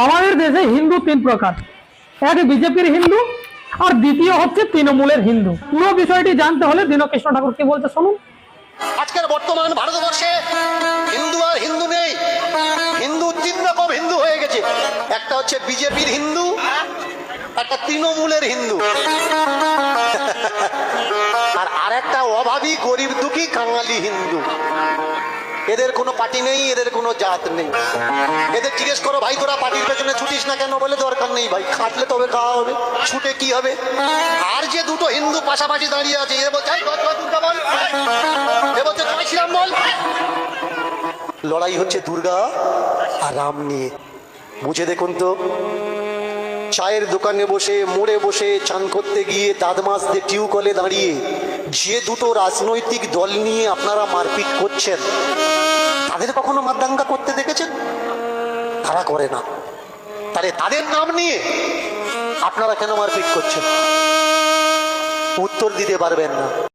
আমাদের দেশে হিন্দু তিন প্রকার, এক বিজেপির হিন্দু, আর দ্বিতীয় হচ্ছে তৃণমূলের হিন্দু। পুরো বিষয়টি জানতে হলে দীনকৃষ্ণ ঠাকুর কি বলতে শুনুন। আজকের বর্তমান ভারতবর্ষে হিন্দু আর হিন্দু নেই, হিন্দু তিন রকম হিন্দু হয়ে গেছে। একটা হচ্ছে বিজেপির হিন্দু, একটা তৃণমূলের হিন্দু, আর আরেকটা অভাবী গরিব দুঃখী কাঙালি হিন্দু। এদের কোনো পার্টি নেই, এদের কোনো জাত নেই। এদের জিজ্ঞেস করো, ভাই তোরা পার্টির পেছনে ছুটিস না কেন? বলে দরকার নেই ভাই, খাটলে তবে খাওয়া হবে, ছুটে কি হবে। আর যে দুটো হিন্দু পাশাপাশি দাঁড়িয়ে আছে, এ বলছে দুর্গা বল, এ বলছে জয় শ্রীরাম বল। লড়াই হচ্ছে দুর্গা আর রাম নিয়ে। বুঝে দেখুন তো, চায়ের দোকানে বসে, মোড়ে বসে, চান করতে গিয়ে, দাঁত মাজতে টিউকলে দাঁড়িয়ে যে দুটো রাজনৈতিক দল নিয়ে আপনারা মারপিট করছেন, তাদের কখনো মারদাঙ্গা করতে দেখেছেন? তারা করে না। তাহলে তাদের নাম নিয়ে আপনারা কেন মারপিট করছেন? উত্তর দিতে পারবেন না।